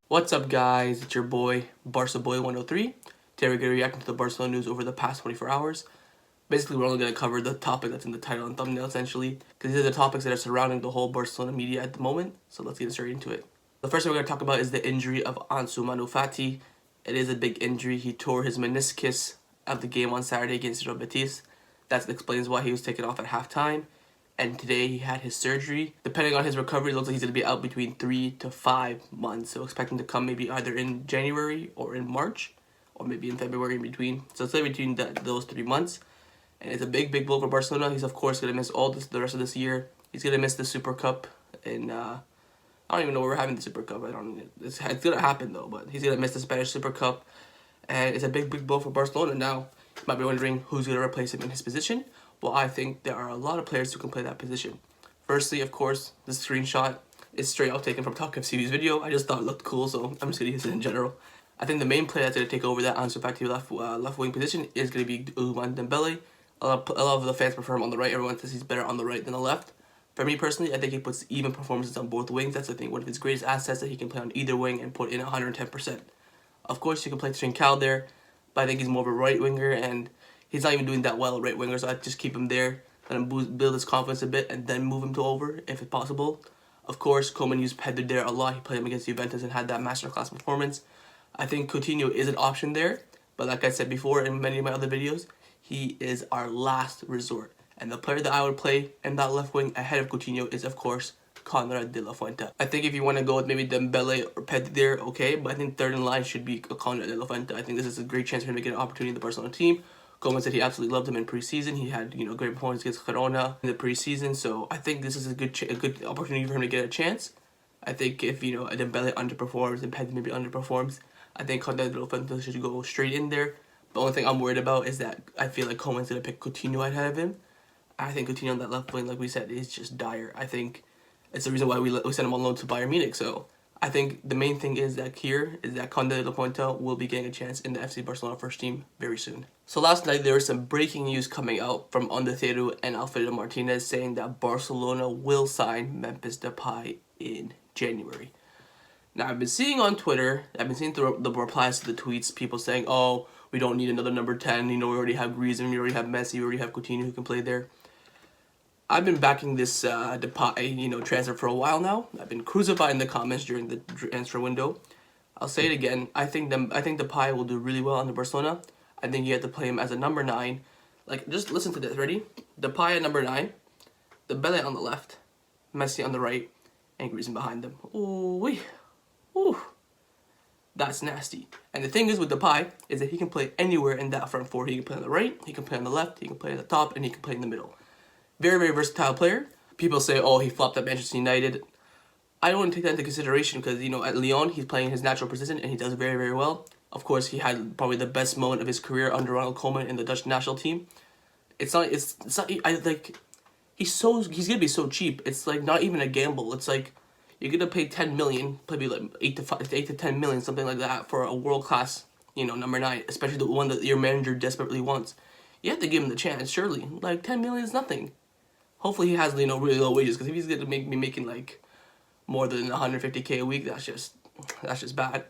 What's up, guys? It's your boy, Barca Boy 103. Today we're going to react to the Barcelona news over the past 24 hours. Basically, we're only going to cover the topic that's in the title and thumbnail, essentially, because these are the topics that are surrounding the whole Barcelona media at the moment. So let's get straight into it. The first thing we're going to talk about is the injury of Ansu Fati. It is a big injury. He tore his meniscus of the game on Saturday against Real Betis. That explains why he was taken off at halftime. And today he had his surgery. Depending on his recovery, it looks like he's going to be out between 3 to 5 months. So expect him to come maybe either in January or in March, or maybe in February in between. So it's between those 3 months. And it's a big blow for Barcelona. He's of course going to miss the rest of this year. He's going to miss the Super Cup. And I don't even know where we're having the Super Cup. It's going to happen though. But he's going to miss the Spanish Super Cup. And it's a big blow for Barcelona. Now, you might be wondering who's going to replace him in his position. Well, I think there are a lot of players who can play that position. Firstly, of course, the screenshot is straight out taken from Talk FC's video. I just thought it looked cool, so I'm just going to use it in general. I think the main player that's going to take over that Ansu Fati left wing position is going to be Dembele. A lot of the fans prefer him on the right. Everyone says he's better on the right than the left. For me personally, I think he puts even performances on both wings. That's the thing. One of his greatest assets that he can play on either wing and put in 110%. Of course, you can play Trincao there, but I think he's more of a right winger, and he's not even doing that well at right winger, so I'd just keep him there, let him build his confidence a bit, and then move him to over if it's possible. Of course, Koeman used Pedri there a lot. He played him against Juventus and had that masterclass performance. I think Coutinho is an option there, but like I said before in many of my other videos, he is our last resort. And the player that I would play in that left wing ahead of Coutinho is, of course, Konrad de la Fuente. I think if you want to go with maybe Dembele or Pedri there, okay, but I think third in line should be Konrad de la Fuente. I think this is a great chance for him to get an opportunity in the Barcelona team. Koeman said he absolutely loved him in preseason. He had, great performance against Girona in the preseason. So I think this is a good opportunity for him to get a chance. I think if, Dembele underperforms and Pedri maybe underperforms, I think Konrad de la Fuente should go straight in there. The only thing I'm worried about is that I feel like Koeman's going to pick Coutinho ahead of him. I think Coutinho on that left wing, like we said, is just dire. I think it's the reason why we sent him on loan to Bayern Munich. So I think the main thing is that Konrad de la Fuente will be getting a chance in the FC Barcelona first team very soon. So last night there was some breaking news coming out from Onda Cero and Alfredo Martinez saying that Barcelona will sign Memphis Depay in January. Now I've been seeing on Twitter, I've been seeing through the replies to the tweets, people saying, oh, we don't need another number 10, we already have Griezmann, we already have Messi, we already have Coutinho who can play there. I've been backing this Depay, transfer for a while now. I've been crucified in the comments during the transfer window. I'll say it again. I think Depay will do really well under Barcelona. I think you have to play him as a number 9. Like, just listen to this. Ready? Depay at number 9. Dembele on the left. Messi on the right. And Griezmann behind them. Ooh-wee. Ooh. That's nasty. And the thing is with Depay is that he can play anywhere in that front four. He can play on the right. He can play on the left. He can play at the top. And he can play in the middle. Very versatile player. People say, oh, he flopped at Manchester United. I don't want to take that into consideration because, at Lyon, he's playing his natural position and he does very well. Of course, he had probably the best moment of his career under Ronald Koeman in the Dutch national team. He's gonna be so cheap. It's like not even a gamble. It's like you're gonna pay 10 million, probably like 8 to 10 million, something like that, for a world class, number 9, especially the one that your manager desperately wants. You have to give him the chance, surely. Like 10 million is nothing. Hopefully he has, really low wages, because if he's going to be making, like, more than 150K a week, that's just bad.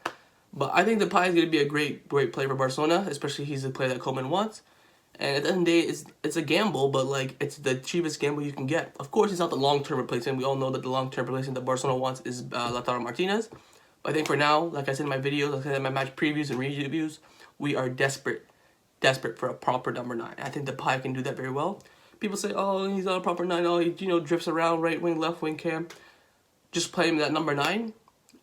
But I think Depay is going to be a great player for Barcelona, especially he's the player that Koeman wants. And at the end of the day, it's a gamble, but, like, it's the cheapest gamble you can get. Of course, it's not the long-term replacement. We all know that the long-term replacement that Barcelona wants is Lautaro Martinez. But I think for now, like I said in my videos, like I said in my match previews and reviews, we are desperate for a proper number 9. I think Depay can do that very well. People say, oh, he's not a proper 9. Oh, he, drifts around right wing, left wing, cam. Just play him that number 9.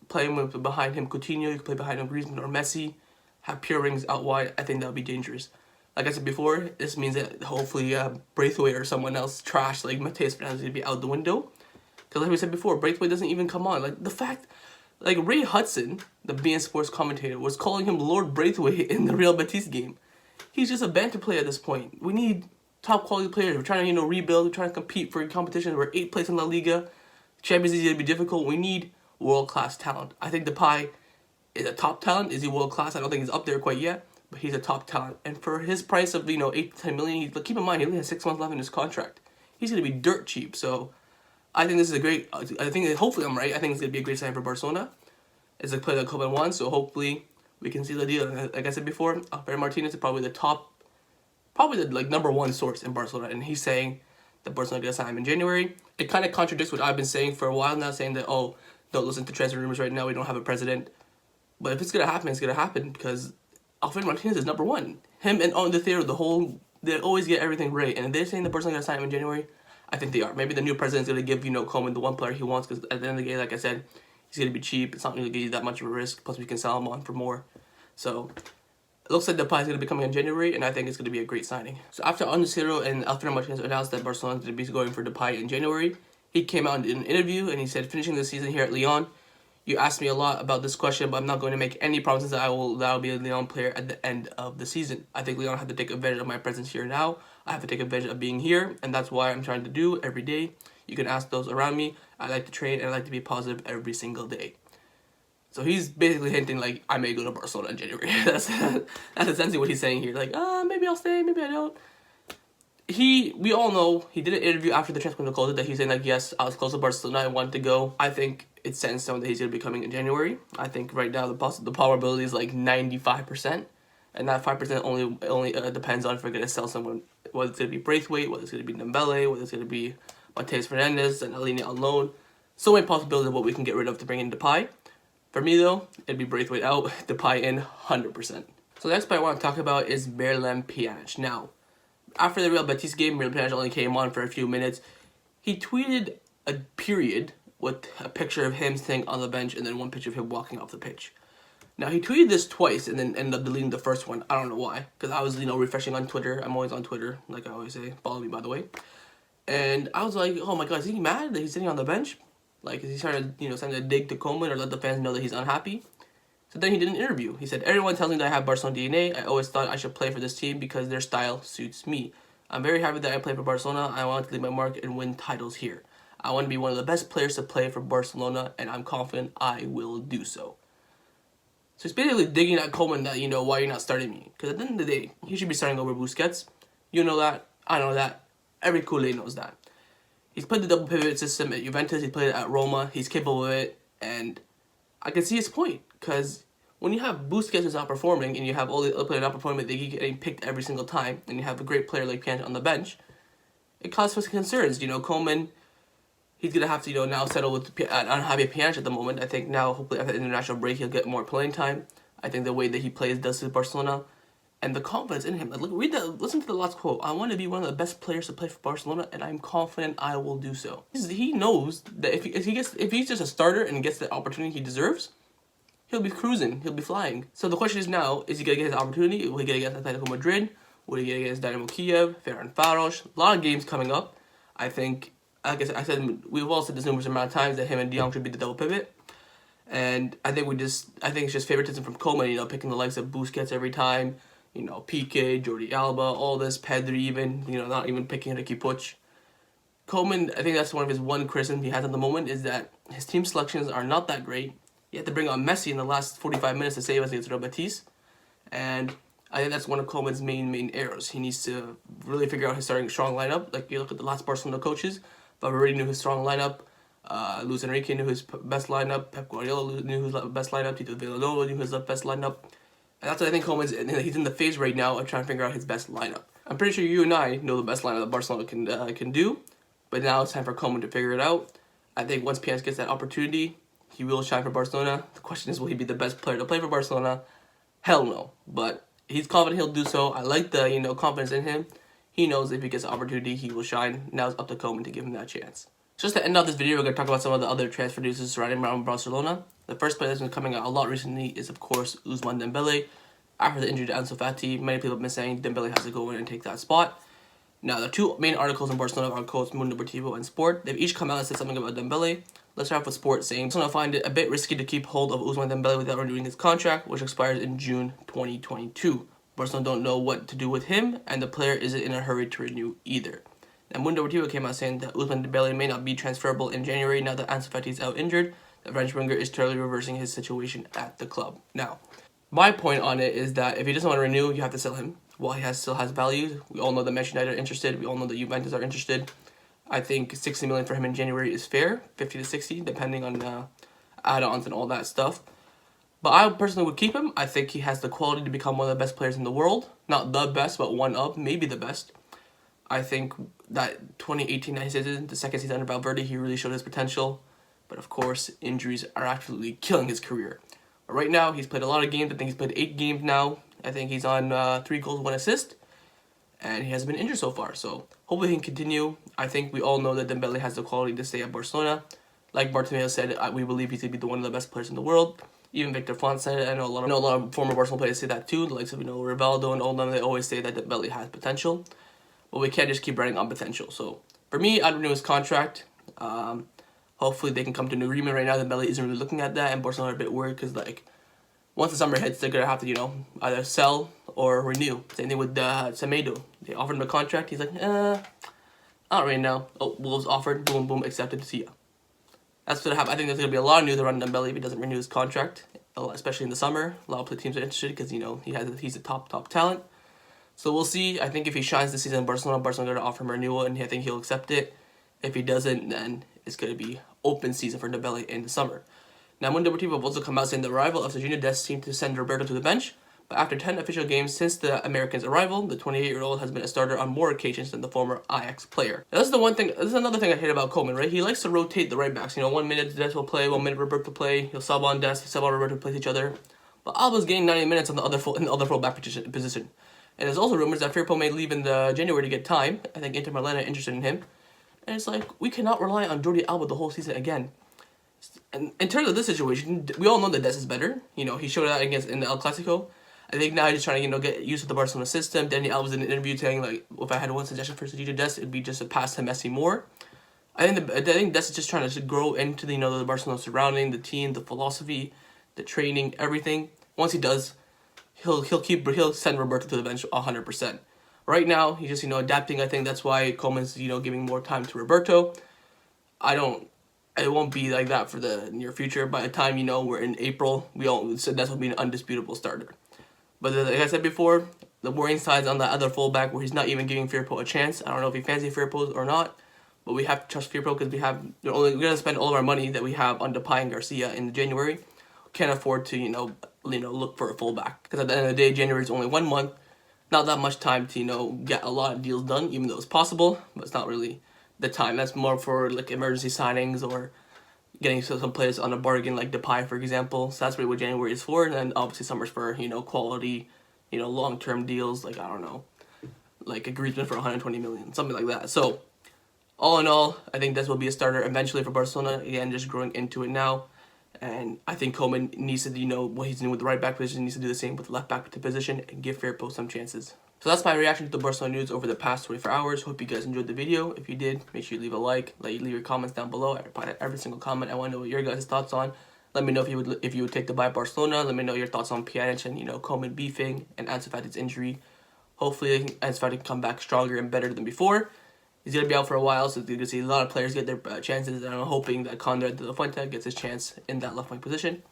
Play him with behind him Coutinho. You can play behind him Griezmann or Messi. Have pure rings out wide. I think that would be dangerous. Like I said before, this means that hopefully Braithwaite or someone else trash like Matheus Fernandes will be out the window. Because like we said before, Braithwaite doesn't even come on. Like the fact, like Ray Hudson, the BN Sports commentator, was calling him Lord Braithwaite in the Real Betis game. He's just a banter player at this point. We need top quality players. We're trying to, rebuild. We're trying to compete for competitions. We're 8th place in La Liga. Champions League is going to be difficult. We need world-class talent. I think Depay is a top talent. Is he world-class? I don't think he's up there quite yet, but he's a top talent. And for his price of, 8 to 10 million, keep in mind, he only has 6 months left in his contract. He's going to be dirt cheap. So I think this is a great, hopefully I'm right. I think it's going to be a great sign for Barcelona. It's a player that Koeman wants, so hopefully we can see the deal. Like I said before, Alfredo Martinez is probably the number one source in Barcelona, and he's saying that Barcelona gonna sign him in January. It kind of contradicts what I've been saying for a while now, saying that, oh, don't listen to transfer rumors right now, we don't have a president. But if it's gonna happen, it's gonna happen, because Alfredo Martinez is number one. Him and Onda Cero, they always get everything right. And if they're saying the Barcelona gonna sign him in January, I think they are. Maybe the new president's gonna give, Koeman the one player he wants, because at the end of the day, like I said, he's gonna be cheap. It's not gonna give you that much of a risk. Plus, we can sell him on for more. So it looks like Depay is going to be coming in January, and I think it's going to be a great signing. So after Onda Cero and Alfredo Martinez announced that Barcelona is going to be going for Depay in January, he came out in an interview and he said, finishing the season here at Lyon, you asked me a lot about this question, but I'm not going to make any promises that I'll be a Lyon player at the end of the season. I think Lyon have to take advantage of my presence here now. I have to take advantage of being here, and that's why I'm trying to do every day. You can ask those around me. I like to train and I like to be positive every single day. So he's basically hinting like I may go to Barcelona in January. That's essentially what he's saying here. Like, maybe I'll stay, maybe I don't. We all know he did an interview after the transfer window closed that he's saying like, yes, I was close to Barcelona, I wanted to go. I think it's set in stone that he's gonna be coming in January. I think right now the probability is like 95%, and that 5% only depends on if we're gonna sell someone. Whether it's gonna be Braithwaite, whether it's gonna be Dembele, whether it's gonna be Mateus Fernandes and Alini on loan. So many possibilities of what we can get rid of to bring in Depay. For me though, it'd be Braithwaite out, Depay in 100%. So the next player I want to talk about is Miralem Pjanic. Now, after the Real Betis game, Miralem Pjanic only came on for a few minutes. He tweeted a period with a picture of him sitting on the bench and then one picture of him walking off the pitch. Now, he tweeted this twice and then ended up deleting the first one. I don't know why, because I was, refreshing on Twitter. I'm always on Twitter, like I always say. Follow me, by the way. And I was like, oh my god, is he mad that he's sitting on the bench? Like, is he trying to, send a dig to Koeman or let the fans know that he's unhappy? So then he did an interview. He said, everyone tells me that I have Barcelona DNA. I always thought I should play for this team because their style suits me. I'm very happy that I play for Barcelona. I want to leave my mark and win titles here. I want to be one of the best players to play for Barcelona, and I'm confident I will do so. So he's basically digging at Koeman that, why you're not starting me. Because at the end of the day, he should be starting over Busquets. You know that. I know that. Every Kool-Aid knows that. He's played the double pivot system at Juventus. He played it at Roma. He's capable of it. And I can see his point. Because when you have Busquets who's not performing and you have all the other players not performing, they keep getting picked every single time, and you have a great player like Pjanic on the bench, it causes some concerns. Koeman, he's going to have to, now settle with unhappy Pjanic at the moment. I think now, hopefully, after the international break, he'll get more playing time. I think the way that he plays does to Barcelona. And the confidence in him. Like, listen to the last quote. I want to be one of the best players to play for Barcelona, and I'm confident I will do so. He knows that if he's just a starter and gets the opportunity he deserves, he'll be cruising. He'll be flying. So the question is now, is he going to get his opportunity? Will he get against Atletico Madrid? Will he get against Dynamo Kiev, Ferencváros? A lot of games coming up. I think, like I said, we've all said this numerous amount of times that him and De Jong should be the double pivot. And I think it's just favoritism from Koeman, picking the likes of Busquets every time. Piqué, Jordi Alba, all this, Pedri even, not even picking Ricky Puig. Koeman, I think that's one of his one criticisms he has at the moment, is that his team selections are not that great. He had to bring on Messi in the last 45 minutes to save us against Real Betis. And I think that's one of Koeman's main errors. He needs to really figure out his starting strong lineup. Like, you look at the last Barcelona coaches, Valverde knew his strong lineup. Luis Enrique knew his best lineup. Pep Guardiola knew his best lineup. Tito Villanova knew his best lineup. And that's what I think he's in the phase right now of trying to figure out his best lineup. I'm pretty sure you and I know the best lineup that Barcelona can do, but now it's time for Koeman to figure it out. I think once Pjanic gets that opportunity, he will shine for Barcelona. The question is, will he be the best player to play for Barcelona? Hell no. But he's confident he'll do so. I like the confidence in him. He knows if he gets the opportunity, he will shine. Now it's up to Koeman to give him that chance. Just to end out this video, we're going to talk about some of the other transfer news surrounding around Barcelona. The first player that's been coming out a lot recently is, of course, Ousmane Dembele. After the injury to Ansu Fati, many people have been saying Dembele has to go in and take that spot. Now, the two main articles in Barcelona are quotes Mundo Deportivo and Sport. They've each come out and said something about Dembele. Let's start off with Sport saying, Barcelona find it a bit risky to keep hold of Ousmane Dembele without renewing his contract, which expires in June 2022. Barcelona don't know what to do with him, and the player isn't in a hurry to renew either. Now, Mundo Deportivo came out saying that Ousmane Dembele may not be transferable in January now that Ansu Fati is out injured. The French winger is totally reversing his situation at the club. Now, my point on it is that if he doesn't want to renew, you have to sell him. While he still has value, we all know that Manchester United are interested. We all know that Juventus are interested. I think 60 million for him in January is fair, 50 to 60, depending on add-ons and all that stuff. But I personally would keep him. I think he has the quality to become one of the best players in the world. Not the best, but one of, maybe the best. I think that 2018-19 season, the second season under Valverde, he really showed his potential. But of course, injuries are absolutely killing his career. But right now, he's played a lot of games. I think he's played 8 games now. I think he's on 3 goals, 1 assist. And he hasn't been injured so far. So hopefully he can continue. I think we all know that Dembele has the quality to stay at Barcelona. Like Martinez said, we believe he's going to be one of the best players in the world. Even Victor Font said it. I know a lot of former Barcelona players say that too. Like Rivaldo and Onda, they always say that Dembele has potential. But we can't just keep running on potential. So for me, I'd renew his contract. Hopefully they can come to an agreement. Right now, Dembele isn't really looking at that, and Barcelona are a bit worried because once the summer hits, they're gonna have to either sell or renew. Same thing with Semedo. They offered him a contract. He's like, not right now. Oh, Wolves offered. Boom, boom, accepted. See ya. That's gonna happen. I think there's gonna be a lot of news around Dembele if he doesn't renew his contract, especially in the summer. A lot of teams are interested because he's a top talent. So we'll see. I think if he shines this season in Barcelona are going to offer him a renewal, and I think he'll accept it. If he doesn't, then it's going to be open season for Dembele in the summer. Now, Mundo Deportivo have also come out saying the arrival of Serginho Dest seemed to send Roberto to the bench, but after 10 official games since the American's arrival, the 28-year-old has been a starter on more occasions than the former Ajax player. Now, this is another thing I hate about Koeman, right? He likes to rotate the right backs. 1 minute Dest will play, 1 minute Roberto will play. He'll sub on Dest, sub on Roberto, plays each other. But Alba's getting 90 minutes on the other full back position. And there's also rumors that Firpo may leave in January to get time. I think Inter Milan are interested in him. And it's like, we cannot rely on Jordi Alba the whole season again. And in terms of this situation, we all know that Dest is better. He showed that in the El Clasico. I think now he's just trying to get used to the Barcelona system. Dani Alves in an interview saying, if I had one suggestion for Serginho Dest, it'd be just to pass to Messi more. I think Dest is just trying to grow into the Barcelona surrounding, the team, the philosophy, the training, everything. Once he does, he'll send Roberto to the bench 100%. Right now, he's just adapting. I think that's why Koeman's giving more time to Roberto. It won't be like that for the near future. By the time we're in April, Dest will be an undisputable starter. But like I said before, the worrying side's on the other fullback where he's not even giving Firpo a chance. I don't know if he fancies Firpo or not, but we have to trust Firpo because we're gonna spend all of our money that we have on Depay and Garcia in January. Can't afford to look for a fullback because at the end of the day, January is only 1 month. Not that much time to get a lot of deals done, even though it's possible, but it's not really the time. That's more for emergency signings or getting some players on a bargain like Depay, for example. So that's really what January is for, and then obviously summer's for quality, long-term deals like a Griezmann for 120 million, something like that. So all in all, I think Dest will be a starter eventually for Barcelona. Again, just growing into it now. And I think Koeman needs to what he's doing with the right back position, needs to do the same with the left back position and give Firpo some chances. So that's my reaction to the Barcelona news over the past 24 hours. Hope you guys enjoyed the video. If you did, make sure you leave a like. Leave your comments down below. I reply to every single comment. I want to know what your guys' thoughts on. Let me know if you would take the buy Barcelona. Let me know your thoughts on Pjanic and Koeman beefing and Ansu Fati's injury. Hopefully Ansu Fati can come back stronger and better than before. He's going to be out for a while, so you're going to see a lot of players get their chances, and I'm hoping that Konrad de la Fuente gets his chance in that left wing position.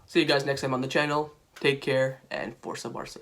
See you guys next time on the channel. Take care, and Forza Barca.